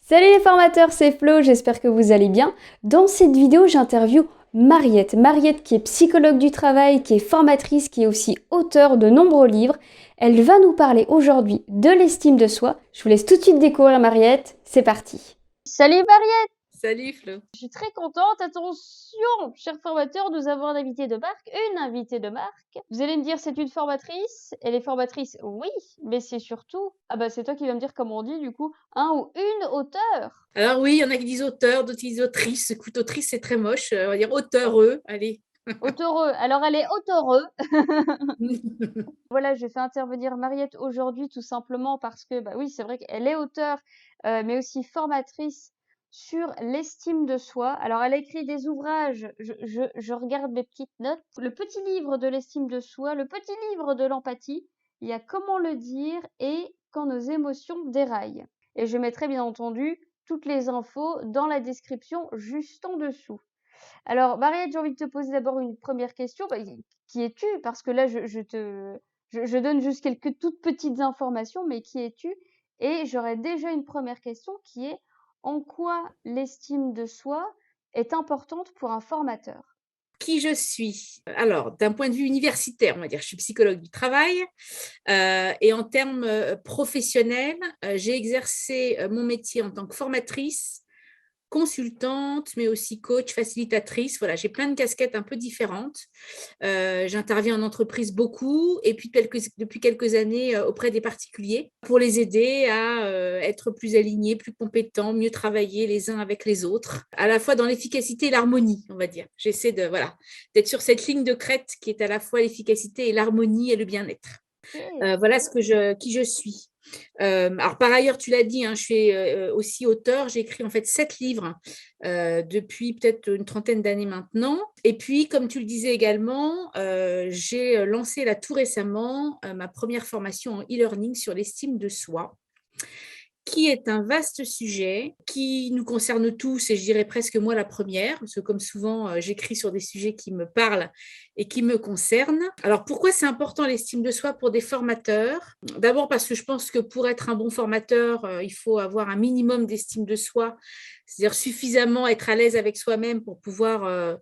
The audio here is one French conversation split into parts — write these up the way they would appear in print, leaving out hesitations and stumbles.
Salut les formateurs, c'est Flo, j'espère que vous allez bien. Dans cette vidéo, j'interviewe Mariette. Mariette qui est psychologue du travail, qui est formatrice, qui est aussi auteure de nombreux livres. Elle va nous parler aujourd'hui de l'estime de soi. Je vous laisse tout de suite découvrir Mariette, c'est parti. Salut Mariette, Salut Flo. je suis très contente. Attention, chers formateurs, nous avons un invité de marque, une invitée de marque. Vous allez me dire c'est une formatrice. Elle est formatrice, oui, mais c'est surtout, c'est toi qui vas me dire comment on dit du coup, un ou une auteure. Alors oui, il y en a qui disent auteur, d'autres qui disent autrice. Écoute, autrice, c'est très moche. On va dire auteureux. Allez. Auteureux. Alors elle est auteureux. Voilà, j'ai fait intervenir Mariette aujourd'hui tout simplement parce que, oui, c'est vrai qu'elle est auteure, mais aussi formatrice sur l'estime de soi. Alors elle a écrit des ouvrages, je regarde mes petites notes. Le petit livre de l'estime de soi, le petit livre de l'empathie, il y a comment le dire et quand nos émotions déraillent. Et je mettrai bien entendu toutes les infos dans la description juste en dessous. Alors, Mariette, j'ai envie de te poser d'abord une première question. Qui es-tu? Parce que là, je donne juste quelques toutes petites informations, mais qui es-tu? Et j'aurais déjà une première question qui est en quoi l'estime de soi est importante pour un formateur? Qui je suis? Alors, d'un point de vue universitaire, on va dire, je suis psychologue du travail. Et en termes professionnels, j'ai exercé mon métier en tant que formatrice, consultante, mais aussi coach, facilitatrice. Voilà, j'ai plein de casquettes un peu différentes. J'interviens en entreprise beaucoup et puis depuis quelques années auprès des particuliers pour les aider à être plus alignés, plus compétents, mieux travailler les uns avec les autres, à la fois dans l'efficacité et l'harmonie, on va dire. J'essaie d'être sur cette ligne de crête qui est à la fois l'efficacité et l'harmonie et le bien-être. Ok. Voilà qui je suis. Alors par ailleurs, tu l'as dit, hein, je suis aussi auteur. J'ai écrit en fait 7 livres depuis peut-être une trentaine d'années maintenant. Et puis, comme tu le disais également, j'ai lancé là tout récemment ma première formation en e-learning sur l'estime de soi, qui est un vaste sujet qui nous concerne tous, et je dirais presque moi la première, parce que comme souvent, j'écris sur des sujets qui me parlent et qui me concernent. Alors pourquoi c'est important l'estime de soi pour des formateurs? D'abord parce que je pense que pour être un bon formateur, il faut avoir un minimum d'estime de soi, c'est-à-dire suffisamment être à l'aise avec soi-même pour pouvoir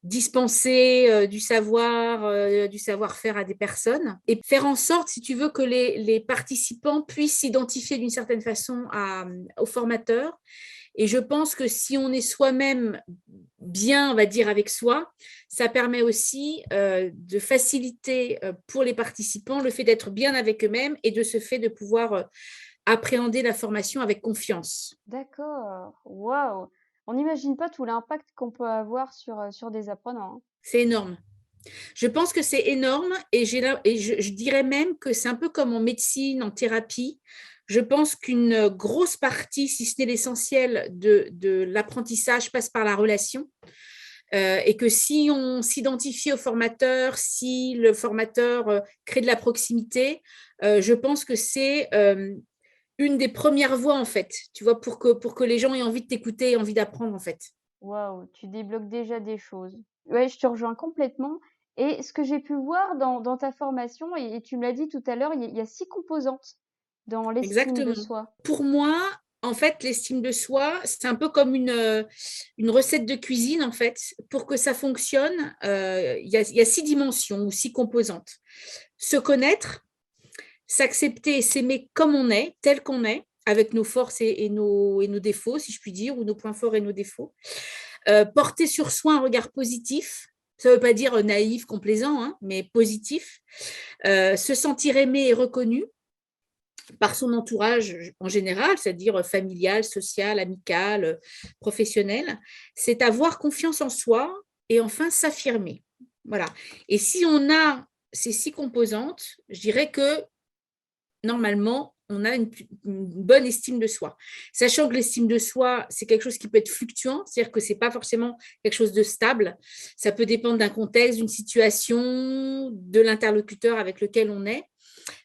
dispenser du savoir-faire à des personnes et faire en sorte, si tu veux, que les participants puissent s'identifier d'une certaine façon au formateur. Et je pense que si on est soi-même bien, on va dire, avec soi, ça permet aussi de faciliter pour les participants le fait d'être bien avec eux-mêmes et de ce fait de pouvoir appréhender la formation avec confiance. D'accord. Waouh. On n'imagine pas tout l'impact qu'on peut avoir sur des apprenants, hein. C'est énorme. Je pense que c'est énorme et je dirais même que c'est un peu comme en médecine, en thérapie. Je pense qu'une grosse partie, si ce n'est l'essentiel de l'apprentissage, passe par la relation. Et que si on s'identifie au formateur, si le formateur crée de la proximité, je pense que c'est une des premières voies, en fait, tu vois, pour que les gens aient envie de t'écouter et envie d'apprendre, en fait. Waouh, tu débloques déjà des choses. Ouais, je te rejoins complètement. Et ce que j'ai pu voir dans ta formation, et tu me l'as dit tout à l'heure, il y a 6 composantes dans l'estime de Exactement. soi. Pour moi, en fait, l'estime de soi, c'est un peu comme une recette de cuisine, en fait. Pour que ça fonctionne, il y a 6 dimensions ou 6 composantes. Se connaître, s'accepter et s'aimer comme on est, tel qu'on est, avec nos forces et nos défauts, si je puis dire, ou nos points forts et nos défauts. Porter sur soi un regard positif. Ça ne veut pas dire naïf, complaisant, hein, mais positif. Se sentir aimé et reconnu par son entourage en général, c'est-à-dire familial, social, amical, professionnel, c'est avoir confiance en soi et enfin s'affirmer. Voilà. Et si on a ces 6 composantes, je dirais que normalement, on a une bonne estime de soi. Sachant que l'estime de soi, c'est quelque chose qui peut être fluctuant, c'est-à-dire que ce n'est pas forcément quelque chose de stable. Ça peut dépendre d'un contexte, d'une situation, de l'interlocuteur avec lequel on est.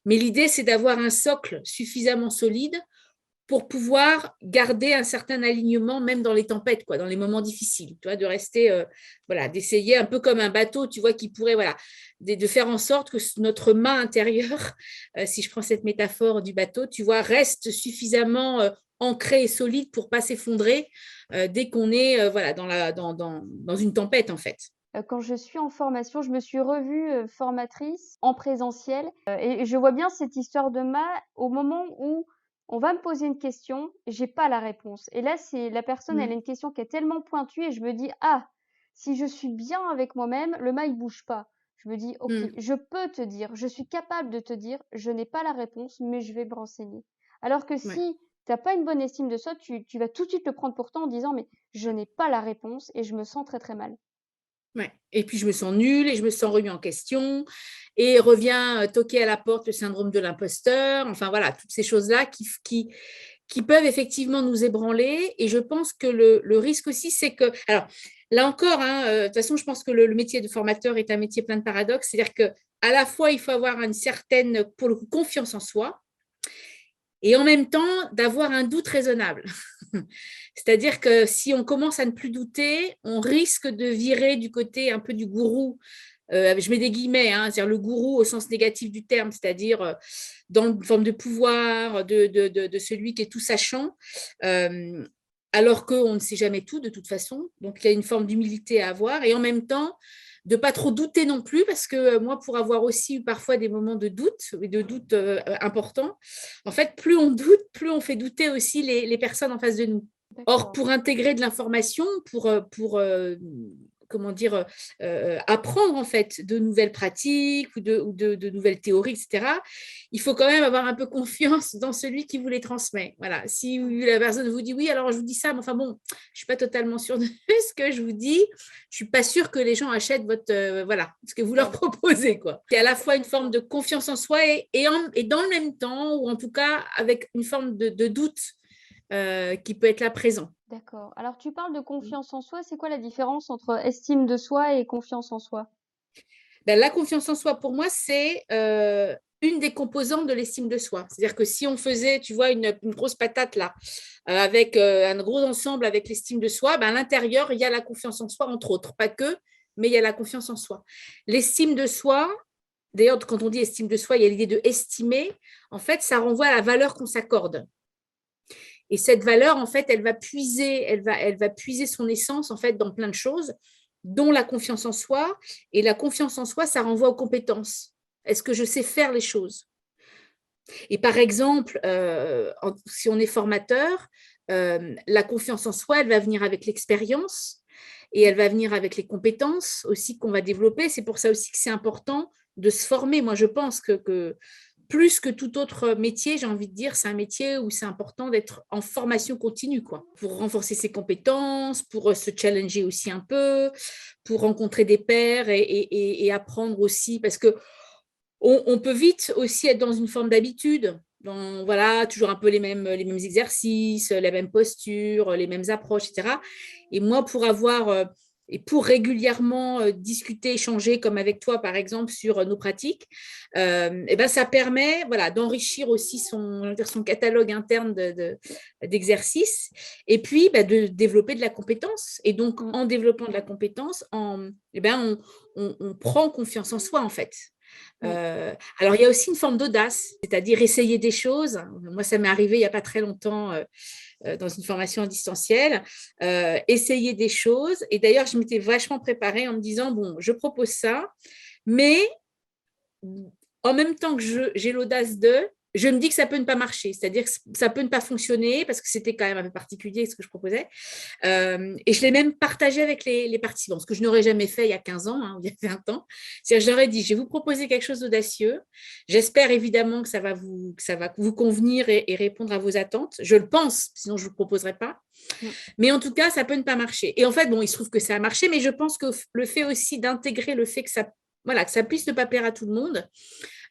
Mais l'idée, c'est d'avoir un socle suffisamment solide pour pouvoir garder un certain alignement, même dans les tempêtes, quoi, dans les moments difficiles, tu vois, de rester, d'essayer un peu comme un bateau, tu vois, qui pourrait, de faire en sorte que notre main intérieure, si je prends cette métaphore du bateau, tu vois, reste suffisamment ancré et solide pour pas s'effondrer dès qu'on est voilà, dans une tempête, en fait. Quand je suis en formation, je me suis revue, formatrice en présentiel, et je vois bien cette histoire de au moment où on va me poser une question, j'ai pas la réponse et là, c'est la personne, elle a Mm. une question qui est tellement pointue et je me dis: «Ah, si je suis bien avec moi-même, le il bouge pas». Je me dis: «OK, Mm. je peux te dire, je suis capable de te dire, je n'ai pas la réponse, mais je vais me renseigner». Alors que Ouais. si tu as pas une bonne estime de soi, tu vas tout de suite le prendre pour toi en disant: «Mais je n'ai pas la réponse et je me sens très, très mal». Ouais. Et puis je me sens nulle et je me sens remis en question et revient toquer à la porte le syndrome de l'imposteur. Enfin voilà, toutes ces choses-là qui peuvent effectivement nous ébranler. Et je pense que le risque aussi, c'est que… Alors là encore, hein, de toute façon, je pense que le métier de formateur est un métier plein de paradoxes. C'est-à-dire qu'à la fois, il faut avoir une certaine, pour le coup, confiance en soi et en même temps d'avoir un doute raisonnable. C'est-à-dire que si on commence à ne plus douter, on risque de virer du côté un peu du gourou. Je mets des guillemets, hein, c'est-à-dire le gourou au sens négatif du terme, c'est-à-dire dans une forme de pouvoir de celui qui est tout sachant, euh, alors qu'on ne sait jamais tout de toute façon. Donc il y a une forme d'humilité à avoir et en même temps de pas trop douter non plus, parce que moi, pour avoir aussi eu parfois des moments de doute, et de doute importants, en fait, plus on doute, plus on fait douter aussi les personnes en face de nous. Or, D'accord. pour intégrer de l'information, comment dire, apprendre en fait de nouvelles pratiques ou de nouvelles théories, etc., il faut quand même avoir un peu confiance dans celui qui vous les transmet. Voilà. Si la personne vous dit oui, alors je vous dis ça, mais enfin bon, je ne suis pas totalement sûre de ce que je vous dis, je ne suis pas sûre que les gens achètent voilà, ce que vous leur Ouais. proposez. Quoi. C'est à la fois une forme de confiance en soi et dans le même temps, ou en tout cas avec une forme de doute qui peut être là présent. D'accord. Alors tu parles de confiance en soi, c'est quoi la différence entre estime de soi et confiance en soi? Ben, la confiance en soi, pour moi, c'est une des composantes de l'estime de soi. C'est-à-dire que si on faisait, tu vois, une grosse patate là, avec un gros ensemble avec l'estime de soi, ben, à l'intérieur, il y a la confiance en soi, entre autres. Pas que, mais il y a la confiance en soi. L'estime de soi, d'ailleurs, quand on dit estime de soi, il y a l'idée de estimer. En fait, ça renvoie à la valeur qu'on s'accorde. Et cette valeur, en fait, elle va puiser son essence, en fait, dans plein de choses, dont la confiance en soi. Et la confiance en soi, ça renvoie aux compétences. Est-ce que je sais faire les choses? Et par exemple, si on est formateur, la confiance en soi, elle va venir avec l'expérience et elle va venir avec les compétences aussi qu'on va développer. C'est pour ça aussi que c'est important de se former. Moi, je pense que plus que tout autre métier, j'ai envie de dire, c'est un métier où c'est important d'être en formation continue, quoi, pour renforcer ses compétences, pour se challenger aussi un peu, pour rencontrer des pairs et apprendre aussi, parce que on peut vite aussi être dans une forme d'habitude, dans, voilà, toujours un peu les mêmes exercices, les mêmes postures, les mêmes approches, etc. Et moi, et pour régulièrement discuter, échanger, comme avec toi, par exemple, sur nos pratiques, et ben, ça permet, voilà, d'enrichir aussi son catalogue interne d'exercices et puis bah, de développer de la compétence. Et donc, Mm. en développant de la compétence, eh ben, on prend confiance en soi, en fait. Mm. Alors, il y a aussi une forme d'audace, c'est-à-dire essayer des choses. Moi, ça m'est arrivé il n'y a pas très longtemps dans une formation en distanciel, essayer des choses. Et d'ailleurs, je m'étais vachement préparée en me disant, bon, je propose ça, mais en même temps que j'ai l'audace je me dis que ça peut ne pas marcher, c'est-à-dire que ça peut ne pas fonctionner parce que c'était quand même un peu particulier ce que je proposais. Et je l'ai même partagé avec les participants, ce que je n'aurais jamais fait il y a 15 ans, hein, il y a 20 ans. C'est-à-dire, je leur ai dit, je vais vous proposer quelque chose d'audacieux. J'espère évidemment que ça va vous convenir et répondre à vos attentes. Je le pense, sinon je ne vous le proposerai pas. Mm. Mais en tout cas, ça peut ne pas marcher. Et en fait, bon, il se trouve que ça a marché, mais je pense que le fait aussi d'intégrer le fait que voilà, que ça puisse ne pas plaire à tout le monde,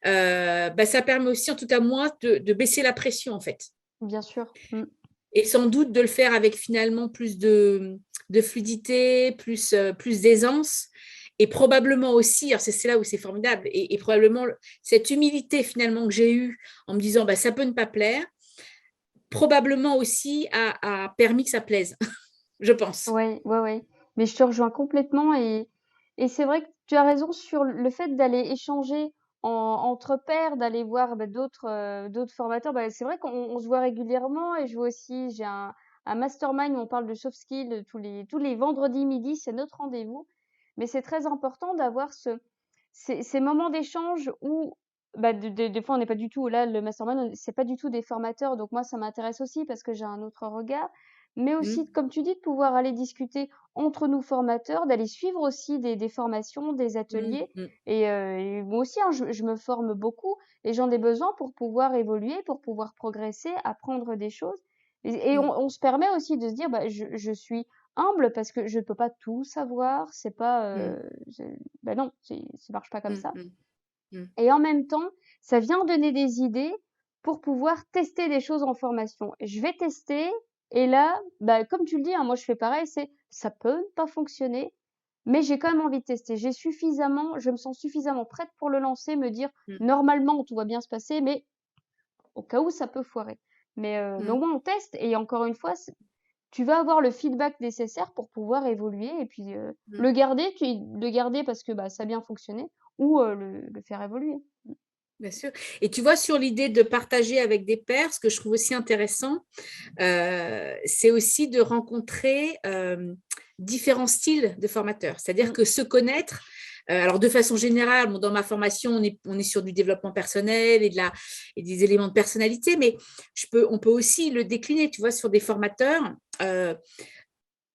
bah, ça permet aussi, en tout cas moi, de baisser la pression, en fait. Bien sûr. Mm. Et sans doute de le faire avec finalement plus de fluidité, plus d'aisance. Et probablement aussi, alors c'est là où c'est formidable, et probablement cette humilité finalement que j'ai eue en me disant bah, ça peut ne pas plaire, probablement aussi a permis que ça plaise, je pense. Ouais, ouais, ouais. Mais je te rejoins complètement et c'est vrai que tu as raison sur le fait d'aller échanger entre pairs, d'aller voir d'autres formateurs. C'est vrai qu'on se voit régulièrement et je vois aussi, j'ai un mastermind où on parle de soft skills tous les vendredis midi, c'est notre rendez-vous. Mais c'est très important d'avoir ces moments d'échange où des fois on n'est pas du tout là, le mastermind, c'est pas du tout des formateurs, donc moi ça m'intéresse aussi parce que j'ai un autre regard. Mais Mmh, aussi, comme tu dis, de pouvoir aller discuter entre nous formateurs, d'aller suivre aussi des formations, des mmh, ateliers. mmh, Et moi aussi, hein, je me forme beaucoup et j'en ai besoin pour pouvoir évoluer, pour pouvoir progresser, apprendre des choses. Et mmh, on se permet aussi de se dire, je suis humble parce que je ne peux pas tout savoir. C'est pas, mmh, non, ça marche pas comme mmh, ça. mmh, mmh. Et en même temps, ça vient donner des idées pour pouvoir tester des choses en formation. Je vais tester et là, comme tu le dis, hein, moi je fais pareil, ça peut ne pas fonctionner, mais j'ai quand même envie de tester. Je me sens suffisamment prête pour le lancer, me dire Mmh, normalement tout va bien se passer, mais au cas où ça peut foirer. Mais au mmh, moins on teste et encore une fois, tu vas avoir le feedback nécessaire pour pouvoir évoluer et puis mmh. le garder parce que ça a bien fonctionné ou le faire évoluer. Bien sûr. Et tu vois, sur l'idée de partager avec des pairs, ce que je trouve aussi intéressant, c'est aussi de rencontrer différents styles de formateurs. C'est-à-dire Mm. que se connaître, alors de façon générale, bon, dans ma formation, on est sur du développement personnel et des éléments de personnalité, mais on peut aussi le décliner, tu vois, sur des formateurs.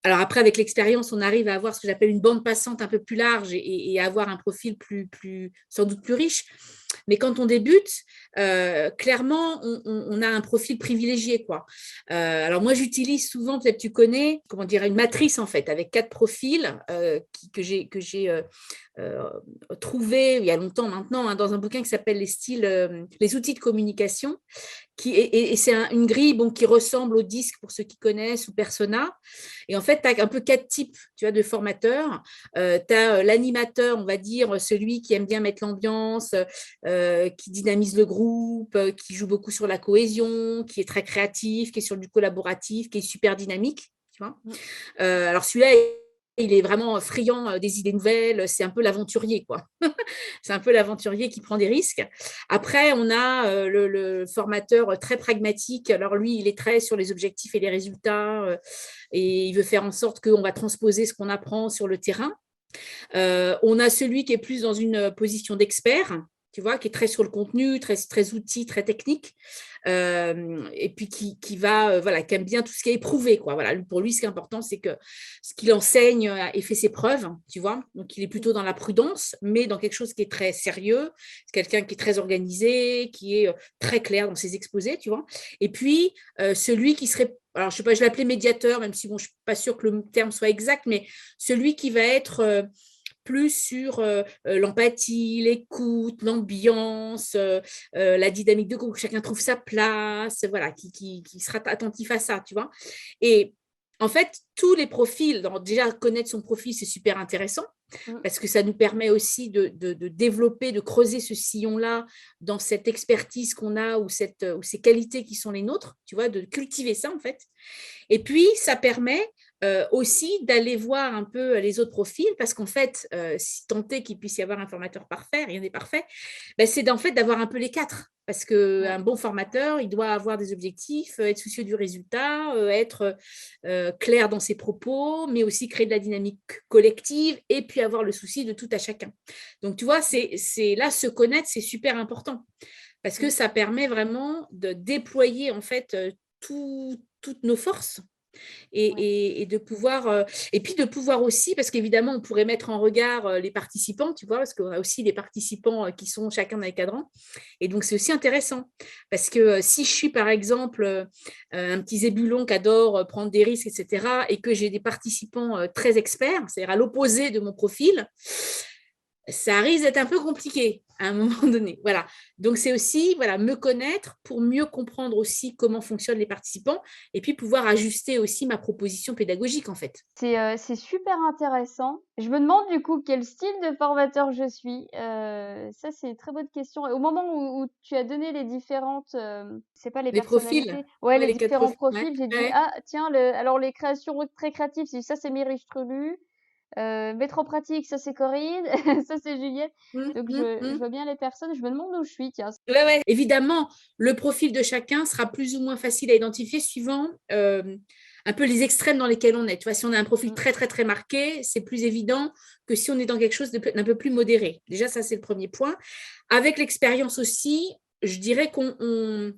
Alors après, avec l'expérience, on arrive à avoir ce que j'appelle une bande passante un peu plus large et à avoir un profil sans doute plus riche. Mais quand on débute, clairement, on a un profil privilégié, quoi. Alors moi, j'utilise souvent, peut-être tu connais, comment dire, une matrice en fait, avec 4 profils que j'ai euh, trouvé il y a longtemps maintenant hein, dans un bouquin qui s'appelle les outils de communication et c'est une grille bon, qui ressemble au disque pour ceux qui connaissent ou Persona. Et en fait, tu as un peu 4 types tu vois, de formateurs. Tu as l'animateur, on va dire, celui qui aime bien mettre l'ambiance, qui dynamise le groupe, qui joue beaucoup sur la cohésion, qui est très créatif, qui est sur du collaboratif, qui est super dynamique. Tu vois. Mm. Alors celui-là, il est vraiment friand des idées nouvelles, c'est un peu l'aventurier, quoi. C'est un peu l'aventurier qui prend des risques. Après, on a le formateur très pragmatique. Alors lui, il est très sur les objectifs et les résultats et il veut faire en sorte qu'on va transposer ce qu'on apprend sur le terrain. On a celui qui est plus dans une position d'expert, tu vois, qui est très sur le contenu, très, très outil, très technique, et puis voilà, qui aime bien tout ce qui est éprouvé, quoi. Voilà, pour lui, ce qui est important, c'est que ce qu'il enseigne ait fait ses preuves, tu vois. Donc, il est plutôt dans la prudence, mais dans quelque chose qui est très sérieux. C'est quelqu'un qui est très organisé, qui est très clair dans ses exposés, tu vois. Et puis, celui qui serait alors je sais pas, je l'appelais médiateur, même si bon, je suis pas sûre que le terme soit exact, mais celui qui va être plus sur l'empathie, l'écoute, l'ambiance, la dynamique de groupe, que chacun trouve sa place, voilà, qui sera attentif à ça, tu vois. Et en fait, tous les profils, donc déjà connaître son profil, c'est super intéressant Mm. parce que ça nous permet aussi de développer, de creuser ce sillon-là dans cette expertise qu'on a ou ces qualités qui sont les nôtres, tu vois, de cultiver ça en fait. Et puis, ça permet aussi d'aller voir un peu les autres profils, parce qu'en fait, si tant est qu'il puisse y avoir un formateur parfait, rien n'est parfait, ben c'est en fait d'avoir un peu les 4. Parce qu'un Ouais. bon formateur, il doit avoir des objectifs, être soucieux du résultat, être clair dans ses propos, mais aussi créer de la dynamique collective et puis avoir le souci de tout à chacun. Donc, tu vois, c'est là, se connaître, c'est super important parce que Mm. ça permet vraiment de déployer en fait toutes nos forces Ouais. et de pouvoir et puis de pouvoir aussi parce qu'évidemment on pourrait mettre en regard les participants tu vois parce qu'on a aussi des participants qui sont chacun dans les cadrans et donc c'est aussi intéressant parce que si je suis par exemple un petit zébulon qui adore prendre des risques etc et que j'ai des participants très experts c'est-à-dire à l'opposé de mon profil ça risque d'être un peu compliqué à un moment donné. Voilà. Donc, c'est aussi voilà, me connaître pour mieux comprendre aussi comment fonctionnent les participants et puis pouvoir ajuster aussi ma proposition pédagogique, en fait. C'est super intéressant. Je me demande du coup quel style de formateur je suis. Ça, c'est une très bonne question. Et au moment où tu as donné les différentes, c'est pas les Les profils, personnalités, ouais, ouais, les les 4 différents profils, ouais, profils, j'ai dit, ouais. ah, tiens, alors les créations très créatives, ça, c'est Myristrelu. Mettre en pratique, ça c'est Corinne, ça c'est Juliette. Mmh, Donc mmh, je mmh. vois bien les personnes, je me demande où je suis, tiens. Ouais, ouais. Évidemment, le profil de chacun sera plus ou moins facile à identifier suivant un peu les extrêmes dans lesquels on est. Tu vois, si on a un profil Mmh. très, très, très marqué, c'est plus évident que si on est dans quelque chose d'un peu plus modéré. Déjà, ça, c'est le premier point. Avec l'expérience aussi, je dirais qu'on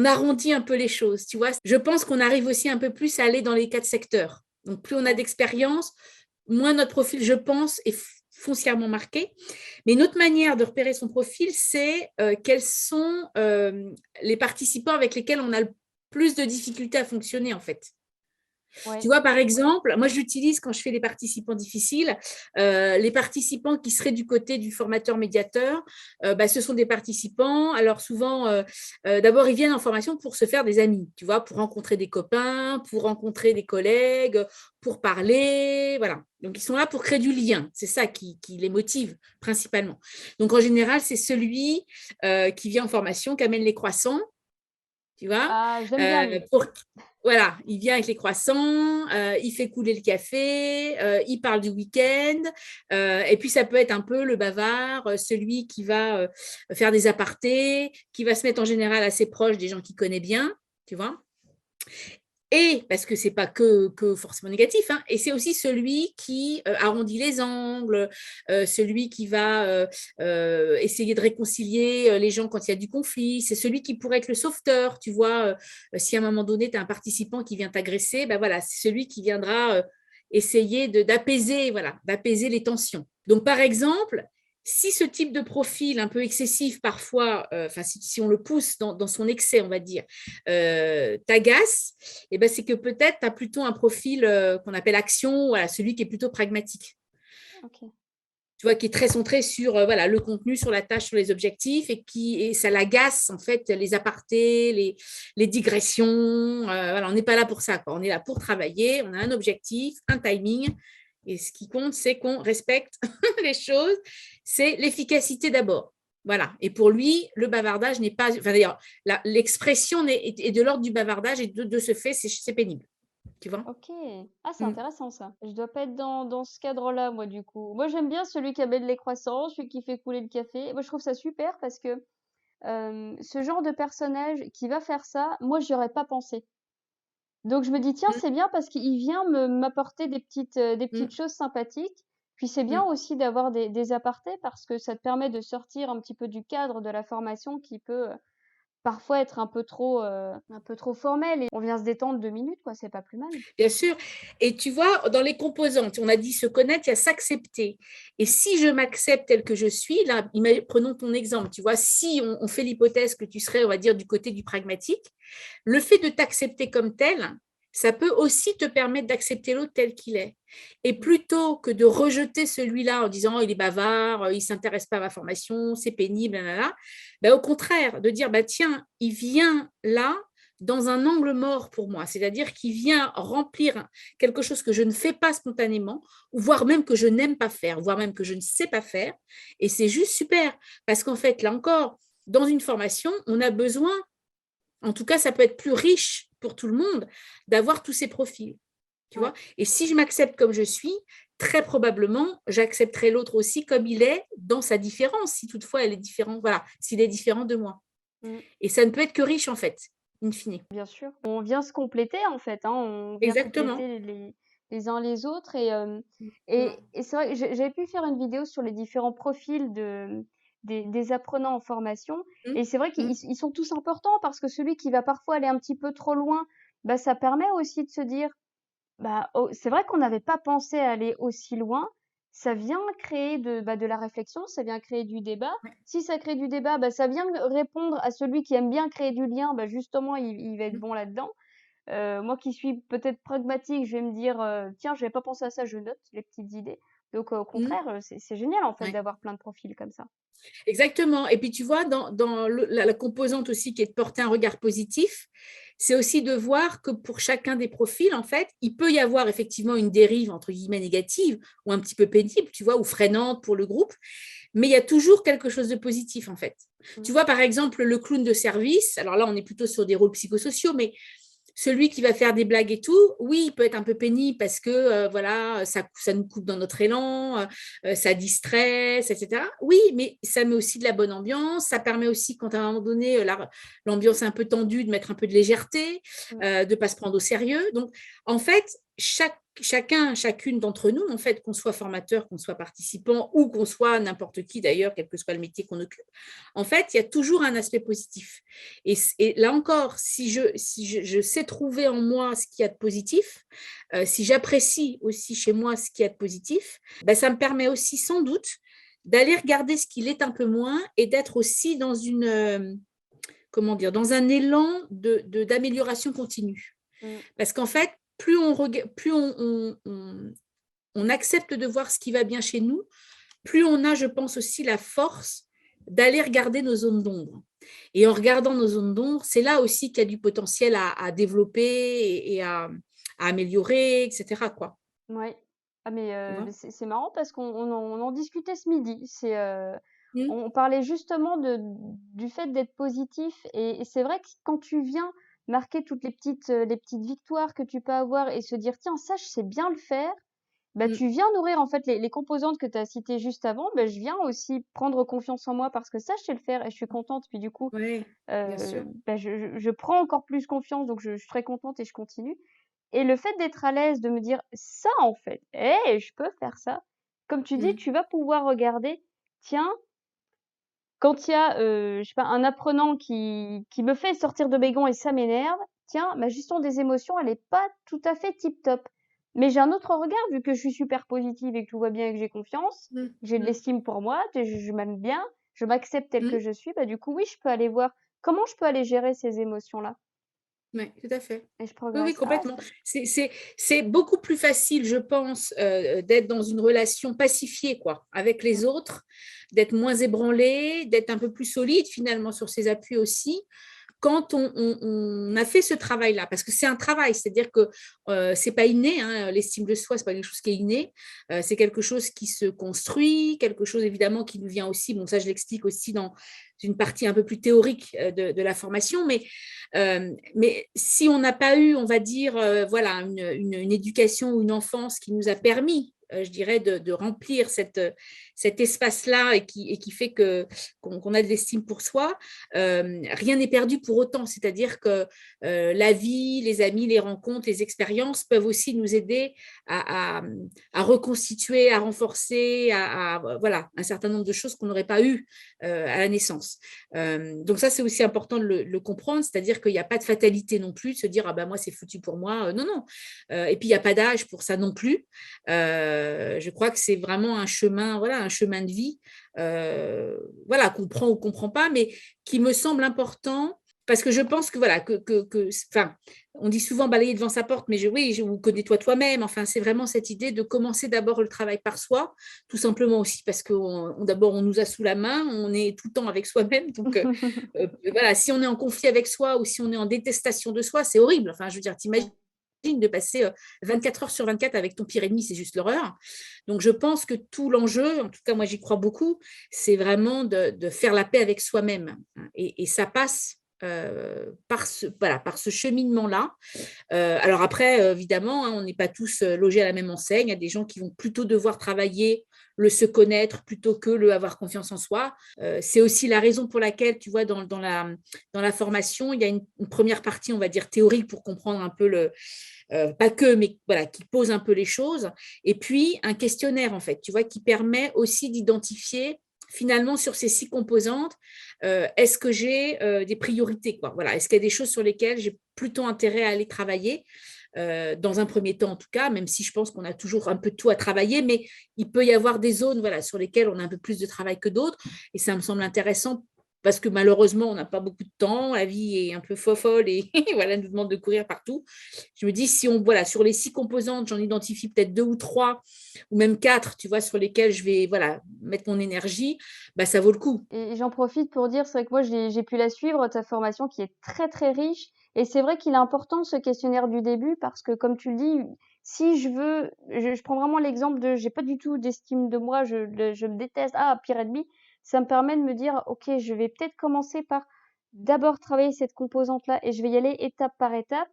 arrondit un peu les choses. Tu vois, je pense qu'on arrive aussi un peu plus à aller dans les 4 secteurs. Donc, plus on a Ouais. d'expérience, moins notre profil, je pense, est foncièrement marqué. Mais une autre manière de repérer son profil, c'est quels sont les participants avec lesquels on a le plus de difficultés à fonctionner, en fait. Tu Ouais. vois, par exemple, moi, j'utilise quand je fais les participants difficiles, les participants qui seraient du côté du formateur-médiateur, ce sont des participants, alors souvent, d'abord, ils viennent en formation pour se faire des amis, tu vois, pour rencontrer des copains, pour rencontrer des collègues, pour parler, voilà. Donc, ils sont là pour créer du lien, c'est ça qui les motive principalement. Donc, en général, c'est celui qui vient en formation, qui amène les croissants, tu vois, Ah, j'aime bien lui. voilà, il vient avec les croissants, il fait couler le café, il parle du week-end, et puis ça peut être un peu le bavard, celui qui va faire des apartés, qui va se mettre en général assez proche des gens qu'il connaît bien, tu vois. Et parce que c'est pas que forcément négatif, hein, et c'est aussi celui qui arrondit les angles, celui qui va essayer de réconcilier les gens quand il y a du conflit. C'est celui qui pourrait être le sauveteur, tu vois. Si à un moment donné, tu as un participant qui vient t'agresser, ben voilà, c'est celui qui viendra essayer d'apaiser, voilà, d'apaiser les tensions. Donc, par exemple, si ce type de profil un peu excessif parfois, si on le pousse dans son excès, on va dire, t'agace, eh ben, c'est que peut-être tu as plutôt un profil qu'on appelle action, voilà, celui qui est plutôt pragmatique. Ok. Tu vois, qui est très centré sur voilà, le contenu, sur la tâche, sur les objectifs, et ça l'agace, en fait, les apartés, les digressions. Voilà, on n'est pas là pour ça, quoi. On est là pour travailler, on a un objectif, un timing, et ce qui compte, c'est qu'on respecte les choses, c'est l'efficacité d'abord. Voilà. Et pour lui, le bavardage n'est pas. Enfin, d'ailleurs, l'expression est de l'ordre du bavardage, et de ce fait, c'est pénible. Tu vois. Ok. Ah, c'est Mm. intéressant ça. Je dois pas être dans ce cadre-là, moi, du coup. Moi, j'aime bien celui qui amène les croissants, celui qui fait couler le café. Moi, je trouve ça super parce que ce genre de personnage qui va faire ça, moi, j'y aurais pas pensé. Donc je me dis: «Tiens, Mm. c'est bien parce qu'il vient me m'apporter des Mm. petites choses sympathiques». Puis c'est bien Mm. aussi d'avoir des apartés parce que ça te permet de sortir un petit peu du cadre de la formation qui peut, parfois être un peu trop formel et on vient se détendre 2 minutes quoi, c'est pas plus mal. Bien sûr. Et tu vois, dans les composantes, on a dit se connaître, il y a s'accepter. Et si je m'accepte tel que je suis, là, prenons ton exemple, tu vois, si on fait l'hypothèse que tu serais, on va dire, du côté du pragmatique, le fait de t'accepter comme tel, ça peut aussi te permettre d'accepter l'autre tel qu'il est. Et Mmh. plutôt que de rejeter celui-là en disant, oh, il est bavard, il ne s'intéresse pas à ma formation, c'est pénible, là, ben, au contraire, de dire, bah, tiens, il vient là dans un angle mort pour moi, c'est-à-dire qu'il vient remplir quelque chose que je ne fais pas spontanément, ou voire même que je n'aime pas faire, voire même que je ne sais pas faire, et c'est juste super, parce qu'en fait, là encore, dans une formation, on a besoin, en tout cas, ça peut être plus riche pour tout le monde, d'avoir tous ces profils, tu vois. Ouais. Et si je m'accepte comme je suis, très probablement, j'accepterai l'autre aussi comme il est dans sa différence, si toutefois elle est différente, voilà, s'il est différent de moi. Mmh. Et ça ne peut être que riche, en fait, in fine. Bien sûr. On vient se compléter en fait, hein, on vient Exactement. compléter les uns les autres Mm, et c'est vrai que j'avais pu faire une vidéo sur les différents profils des apprenants en formation mm, et c'est vrai mm, ils sont tous importants parce que celui qui va parfois aller un petit peu trop loin, bah, ça permet aussi de se dire: «Bah, oh, c'est vrai qu'on n'avait pas pensé à aller aussi loin». Ça vient créer de la réflexion, ça vient créer du débat. ouais, Si ça crée du débat, bah, ça vient répondre à celui qui aime bien créer du lien, bah, justement il va être mm, bon là-dedans. Moi qui suis peut-être pragmatique, je vais me dire, «Tiens, j'avais pas pensé à ça, je note les petites idées». Donc au mm, contraire, c'est génial en fait ouais. d'avoir plein de profils comme ça. Exactement. Et puis tu vois, dans la composante aussi qui est de porter un regard positif, c'est aussi de voir que pour chacun des profils, en fait, il peut y avoir effectivement une dérive entre guillemets négative ou un petit peu pénible, tu vois, ou freinante pour le groupe, mais il y a toujours quelque chose de positif, en fait. Mmh. Tu vois, par exemple, le clown de service, alors là, on est plutôt sur des rôles psychosociaux, mais celui qui va faire des blagues et tout, oui, il peut être un peu pénible parce que voilà, ça nous coupe dans notre élan, ça distresse, etc. Oui, mais ça met aussi de la bonne ambiance. Ça permet aussi, quand à un moment donné, l'ambiance est un peu tendue, de mettre un peu de légèreté, Mmh. de ne pas se prendre au sérieux. Donc, en fait, chacune d'entre nous, en fait, qu'on soit formateur, qu'on soit participant ou qu'on soit n'importe qui d'ailleurs, quel que soit le métier qu'on occupe, en fait, il y a toujours un aspect positif. Et là encore, si je sais trouver en moi ce qu'il y a de positif, si j'apprécie aussi chez moi ce qu'il y a de positif, ben, ça me permet aussi sans doute d'aller regarder ce qu'il est un peu moins et d'être aussi dans comment dire, dans un élan d'amélioration continue. Mmh. Parce qu'en fait, plus on accepte de voir ce qui va bien chez nous, plus on a, je pense, aussi la force d'aller regarder nos zones d'ombre. Et en regardant nos zones d'ombre, c'est là aussi qu'il y a du potentiel à développer et à améliorer, etc. Quoi, Ouais. Ah mais tu vois. c'est marrant parce qu'on en discutait ce midi. Mm, On parlait justement du fait d'être positif et c'est vrai que quand tu viens marquer toutes les petites victoires que tu peux avoir et se dire: «Tiens, ça, je sais bien le faire», bah, mm, tu viens nourrir en fait les composantes que tu as citées juste avant, bah, je viens aussi prendre confiance en moi parce que ça, je sais le faire et je suis contente. Puis du coup, ouais, bien sûr. bah, je prends encore plus confiance donc je suis très contente et je continue. Et le fait d'être à l'aise, de me dire: «Ça, en fait, je peux faire ça», comme tu dis, Mm, tu vas pouvoir regarder, tiens, quand il y a, je sais pas, un apprenant qui me fait sortir de mes gonds et ça m'énerve, tiens, ma gestion des émotions, elle est pas tout à fait tip top. Mais j'ai un autre regard vu que je suis super positive et que tout va bien et que j'ai confiance, mm, j'ai de mm, l'estime pour moi, je m'aime bien, je m'accepte telle que mm. je suis, bah, du coup, oui, je peux aller voir comment je peux aller gérer ces émotions-là Oui, tout à fait. et je Oui, oui, progresse. Ah, complètement. C'est beaucoup plus facile, je pense, d'être dans une relation pacifiée, quoi, avec les autres, d'être moins ébranlé, d'être un peu plus solide finalement sur ses appuis aussi, quand on a fait ce travail-là, parce que c'est un travail, c'est-à-dire que c'est pas inné, hein, l'estime de soi, c'est pas quelque chose qui est inné, c'est quelque chose qui se construit, quelque chose évidemment qui nous vient aussi, bon ça je l'explique aussi dans une partie un peu plus théorique de la formation, mais si on n'a pas eu, on va dire, voilà, une éducation ou une enfance qui nous a permis, je dirais, de remplir cet espace-là et qui fait qu'on a de l'estime pour soi, rien n'est perdu pour autant. C'est-à-dire que la vie, les amis, les rencontres, les expériences peuvent aussi nous aider à reconstituer, à renforcer, voilà, un certain nombre de choses qu'on n'aurait pas eues à la naissance. Donc ça, c'est aussi important de le comprendre, c'est-à-dire qu'il n'y a pas de fatalité non plus, de se dire, ah ben moi, c'est foutu pour moi. Non, non. Et puis, il n'y a pas d'âge pour ça non plus. Je crois que c'est vraiment un chemin, voilà, un chemin de vie, voilà, qu'on prend ou qu'on ne prend pas, mais qui me semble important parce que je pense que voilà enfin, on dit souvent balayer devant sa porte, mais oui, ou connais-toi toi-même. Enfin, c'est vraiment cette idée de commencer d'abord le travail par soi, tout simplement aussi parce que d'abord on nous a sous la main, on est tout le temps avec soi-même, donc voilà, si on est en conflit avec soi ou si on est en détestation de soi, c'est horrible. Enfin, je veux dire, t'imagines Ouais. de passer 24 heures sur 24 avec ton pire ennemi, c'est juste l'horreur. Donc, je pense que tout l'enjeu, en tout cas, moi, j'y crois beaucoup, c'est vraiment de faire la paix avec soi-même. Et ça passe voilà, par ce cheminement-là. Alors après, évidemment, hein, on n'est pas tous logés à la même enseigne. Il y a des gens qui vont plutôt devoir travailler le se connaître plutôt que le avoir confiance en soi. C'est aussi la raison pour laquelle, tu vois, dans la formation, il y a une première partie, on va dire, théorique pour comprendre un peu pas que, mais voilà, qui pose un peu les choses. Et puis, un questionnaire, en fait, tu vois, qui permet aussi d'identifier finalement sur ces 6 composantes, est-ce que j'ai des priorités, quoi. Voilà, est-ce qu'il y a des choses sur lesquelles j'ai plutôt intérêt à aller travailler dans un premier temps en tout cas, même si je pense qu'on a toujours un peu de tout à travailler, mais il peut y avoir des zones voilà, sur lesquelles on a un peu plus de travail que d'autres, et ça me semble intéressant parce que malheureusement, on n'a pas beaucoup de temps, la vie est un peu folle et voilà, nous demande de courir partout. Je me dis, si voilà, sur les 6 composantes, j'en identifie peut-être 2 ou 3 ou même 4, tu vois, sur lesquelles je vais voilà, mettre mon énergie, bah, ça vaut le coup. Et j'en profite pour dire, c'est vrai que moi j'ai pu la suivre, ta formation qui est très très riche. Et c'est vrai qu'il est important ce questionnaire du début parce que comme tu le dis, si je veux, je prends vraiment l'exemple de, j'ai pas du tout d'estime de moi, je me déteste, ah pire ennemi. Ça me permet de me dire, ok, je vais peut-être commencer par d'abord travailler cette composante-là et je vais y aller étape par étape.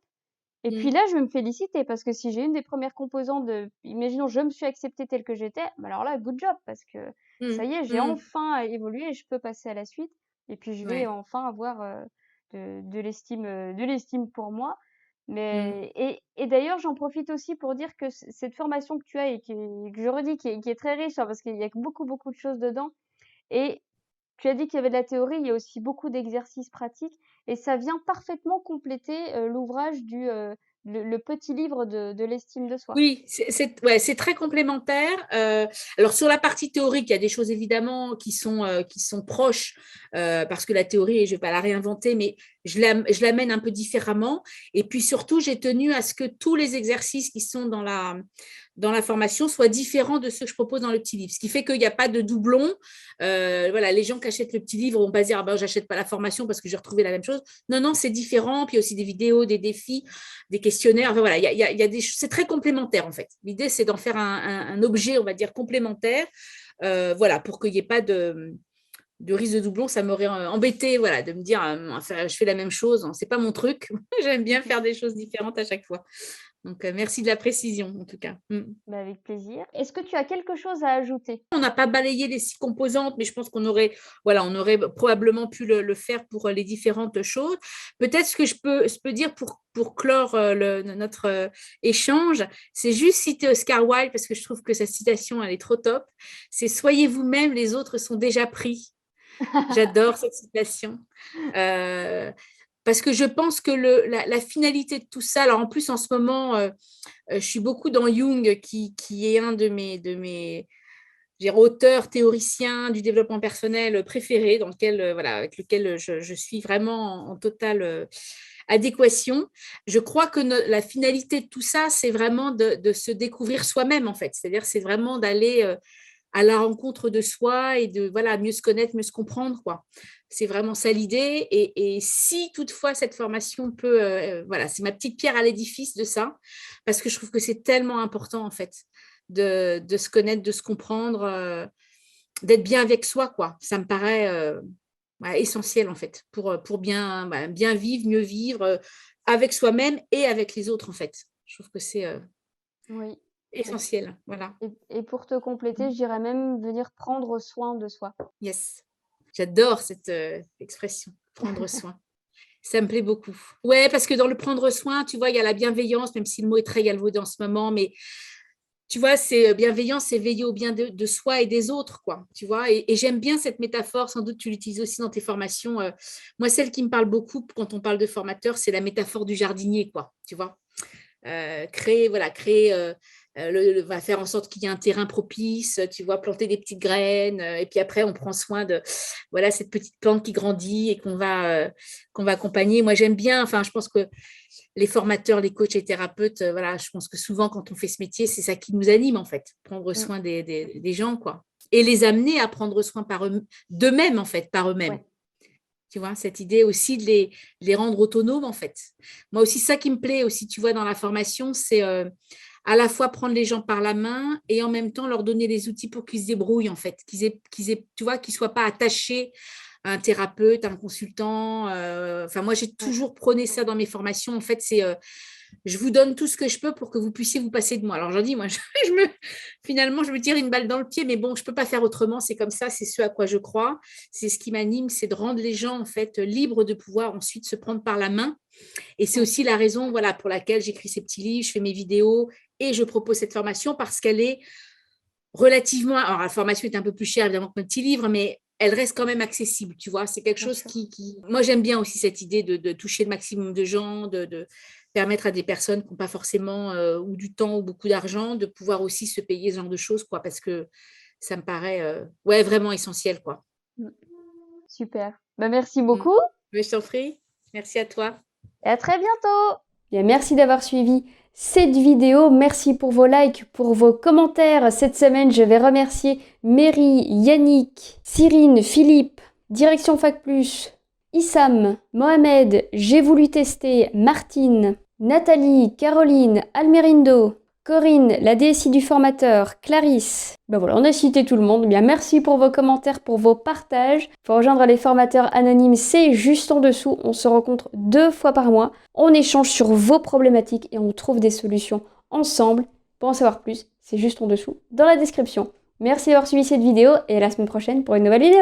Et puis Mmh. là, je vais me féliciter parce que si j'ai une des premières composantes imaginons, je me suis acceptée telle que j'étais, bah alors là, good job parce que Mmh. ça y est, j'ai Mmh. enfin évolué et je peux passer à la suite. Et puis je vais Ouais. enfin avoir de l'estime pour moi. Mmh. Et d'ailleurs, j'en profite aussi pour dire que cette formation que tu as et que je redis, qui est très riche, hein, parce qu'il y a beaucoup, beaucoup de choses dedans. Et tu as dit qu'il y avait de la théorie, il y a aussi beaucoup d'exercices pratiques et ça vient parfaitement compléter, l'ouvrage le petit livre de l'estime de soi. Oui, ouais, c'est très complémentaire. Alors sur la partie théorique, il y a des choses évidemment qui sont proches, parce que la théorie, je ne vais pas la réinventer, mais je l'amène un peu différemment. Et puis surtout, j'ai tenu à ce que tous les exercices qui sont dans la formation soient différents de ceux que je propose dans le petit livre. Ce qui fait qu'il n'y a pas de doublon. Voilà, les gens qui achètent le petit livre vont pas se dire ah ben, j'achète pas la formation parce que j'ai retrouvé la même chose. Non, non, c'est différent. Puis il y a aussi des vidéos, des défis, des questionnaires. Enfin, voilà, c'est très complémentaire en fait. L'idée, c'est d'en faire un objet, on va dire, complémentaire. Voilà, pour qu'il n'y ait pas de risque de doublon. Ça m'aurait embêté, voilà, de me dire je fais la même chose. C'est pas mon truc. J'aime bien faire des choses différentes à chaque fois. Donc, merci de la précision, en tout cas. Bah, avec plaisir. Est-ce que tu as quelque chose à ajouter? On n'a pas balayé les 6 composantes, mais je pense qu'on aurait, voilà, on aurait probablement pu le faire pour les différentes choses. Peut-être ce que je peux dire pour clore notre échange, c'est juste citer Oscar Wilde, parce que je trouve que sa citation, elle est trop top. C'est « Soyez vous-même, les autres sont déjà pris ». J'adore cette citation. Parce que je pense que la finalité de tout ça, alors en plus en ce moment, je suis beaucoup dans Jung, qui est un de mes auteurs théoriciens du développement personnel préférés, voilà, avec lequel je suis vraiment en totale adéquation. Je crois que la finalité de tout ça, c'est vraiment de se découvrir soi-même, en fait. C'est-à-dire, c'est vraiment d'aller à la rencontre de soi et de voilà, mieux se connaître, mieux se comprendre, quoi. C'est vraiment ça l'idée. Et si toutefois cette formation peut, voilà, c'est ma petite pierre à l'édifice de ça, parce que je trouve que c'est tellement important, en fait, de se connaître, de se comprendre, d'être bien avec soi, quoi. Ça me paraît essentiel, en fait, pour bien, bien vivre, mieux vivre avec soi-même et avec les autres, en fait. Je trouve que c'est Oui. essentiel. Voilà. Et pour te compléter, je dirais même venir prendre soin de soi. Yes. J'adore cette expression, prendre soin. Ça me plaît beaucoup. Ouais, parce que dans le prendre soin, tu vois, il y a la bienveillance, même si le mot est très galvaudé en ce moment, mais tu vois, c'est bienveillance, c'est veiller au bien de soi et des autres, quoi. Tu vois, et j'aime bien cette métaphore, sans doute tu l'utilises aussi dans tes formations. Moi, celle qui me parle beaucoup quand on parle de formateur, c'est la métaphore du jardinier, quoi. Tu vois, va faire en sorte qu'il y ait un terrain propice, tu vois, planter des petites graines, et puis après, on prend soin de voilà, cette petite plante qui grandit et qu'on va accompagner. Moi, j'aime bien, enfin, je pense que les formateurs, les coachs et thérapeutes, voilà, je pense que souvent, quand on fait ce métier, c'est ça qui nous anime, en fait, prendre Mm. soin des gens, quoi. Et les amener à prendre soin d'eux-mêmes, en fait, par eux-mêmes. Ouais. Tu vois, cette idée aussi de les rendre autonomes, en fait. Moi aussi, ça qui me plaît aussi, tu vois, dans la formation, c'est à la fois prendre les gens par la main et en même temps leur donner les outils pour qu'ils se débrouillent, en fait, tu vois, qu'ils ne soient pas attachés à un thérapeute, à un consultant. Enfin, moi, j'ai Ouais. toujours prôné ça dans mes formations. En fait, c'est je vous donne tout ce que je peux pour que vous puissiez vous passer de moi. Alors, j'en dis, moi, finalement, je me tire une balle dans le pied, mais bon, je ne peux pas faire autrement. C'est comme ça, c'est ce à quoi je crois. C'est ce qui m'anime, c'est de rendre les gens, en fait, libres de pouvoir ensuite se prendre par la main. Et c'est Ouais. aussi la raison, voilà, pour laquelle j'écris ces petits livres, je fais mes vidéos et je propose cette formation parce qu'elle est relativement. Alors, la formation est un peu plus chère, évidemment, que mes petits livres, mais elle reste quand même accessible, tu vois. C'est quelque Bien chose sûr. Moi, j'aime bien aussi cette idée de toucher le maximum de gens, de permettre à des personnes qui n'ont pas forcément ou du temps ou beaucoup d'argent de pouvoir aussi se payer ce genre de choses, quoi, parce que ça me paraît ouais, vraiment essentiel, quoi. Mm. Super. Bah, merci Mm. beaucoup Mais je t'en prie. Merci à toi. et à très bientôt. Bien, merci d'avoir suivi cette vidéo. Merci pour vos likes, pour vos commentaires. Cette semaine, je vais remercier Mary, Yannick, Cyrine, Philippe, Direction Fac Plus, Issam, Mohamed, J'ai voulu tester, Martine, Nathalie, Caroline, Almerindo, Corinne, la DSI du formateur, Clarisse. Ben voilà, on a cité tout le monde. Bien, merci pour vos commentaires, pour vos partages. Pour rejoindre les formateurs anonymes, c'est juste en dessous. On se rencontre 2 fois par mois. On échange sur vos problématiques et on trouve des solutions ensemble. Pour en savoir plus, c'est juste en dessous dans la description. Merci d'avoir suivi cette vidéo et à la semaine prochaine pour une nouvelle vidéo.